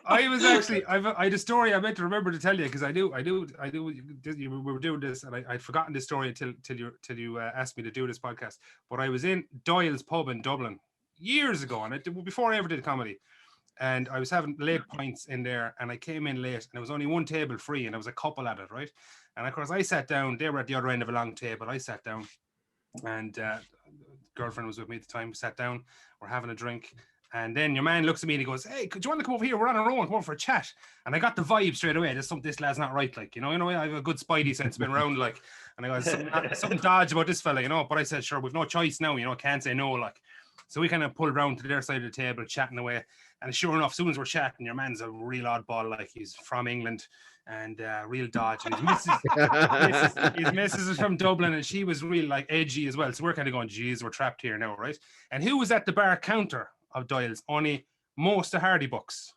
I was actually, I had a story I meant to remember to tell you, because I do. We were doing this, and I'd forgotten this story till you asked me to do this podcast. But I was in Doyles pub in Dublin years ago, and before I ever did comedy. And I was having late pints in there, and I came in late, and there was only one table free, and there was a couple at it, right? And of course, I sat down. They were at the other end of a long table. I sat down, and girlfriend was with me at the time. We sat down. We're having a drink. And then your man looks at me and he goes, "Hey, could you want to come over here? We're on our own. Come over for a chat." And I got the vibe straight away. This lad's not right, like, you know. I have a good spidey sense, been around, like, and I go, something dodge about this fella, you know. But I said, sure, we've no choice now, you know, can't say no, like. So we kind of pulled around to their side of the table, chatting away. And sure enough, as soon as we're chatting, your man's a real oddball, like, he's from England and real dodge. And his missus is from Dublin, and she was real, like, edgy as well. So we're kind of going, geez, we're trapped here now, right? And who was at the bar counter of Doyles? Only most of Hardy books,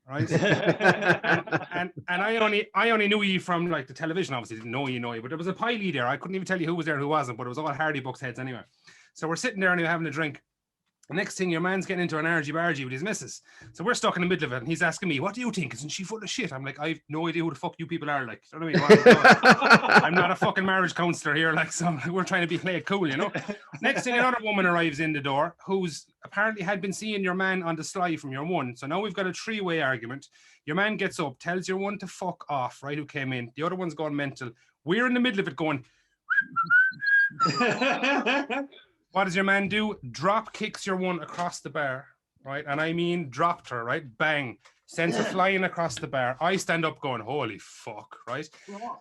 right? and I only knew you from, like, the television. Obviously didn't know you, but there was a piley there. I couldn't even tell you who was there and who wasn't, but it was all Hardy books heads anyway. So we're sitting there and we're having a drink. The next thing, your man's getting into an argy-bargy with his missus. So we're stuck in the middle of it, and he's asking me, "What do you think? Isn't she full of shit?" I'm like, "I've no idea who the fuck you people are, like." You know what I mean? I'm not a fucking marriage counselor here, like, so we're trying to be played cool, you know. Next thing, another woman arrives in the door who's apparently had been seeing your man on the sly from your one. So now we've got a three-way argument. Your man gets up, tells your one to fuck off, right, who came in. The other one's going mental. We're in the middle of it going... What does your man do? Drop kicks your one across the bar, right? And I mean dropped her, right? Bang. Sends her flying across the bar. I stand up going, holy fuck, right?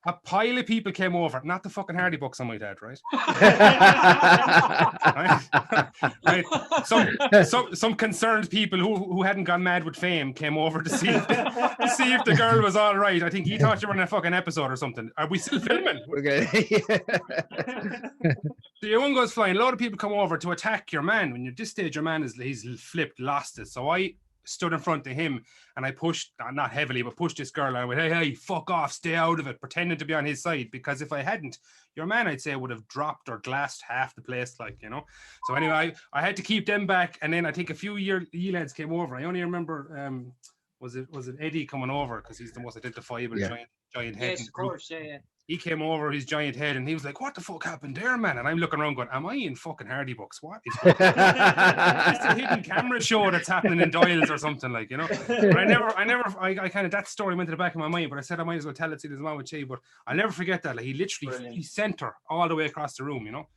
A pile of people came over, not the fucking Hardy books on my dad, right? Right? Some concerned people who hadn't gone mad with fame came over to see if the girl was all right. I think he thought you were in a fucking episode or something. Are we still filming? Okay. So your one goes flying. A lot of people come over to attack your man. When you're at this stage, your man he's flipped, lost it. So I stood in front of him and I pushed, not heavily, but pushed this girl. And I went, hey, fuck off, stay out of it, pretending to be on his side. Because if I hadn't, your man, I'd say, would have dropped or glassed half the place, like, you know. So anyway, I had to keep them back. And then I think a few lads came over. I only remember, was it Eddie coming over? Because he's the most identifiable giant head. Yes, of course, yeah. He came over, his giant head, and he was like, "What the fuck happened there, man?" And I'm looking around going, "Am I in fucking Hardy books? What is it's a hidden camera show that's happening in Doyles or something, like, you know?" But I kind of, that story went to the back of my mind, but I said I might as well tell it to his mom with Che, but I'll never forget that. Like, he literally, he sent her all the way across the room, you know?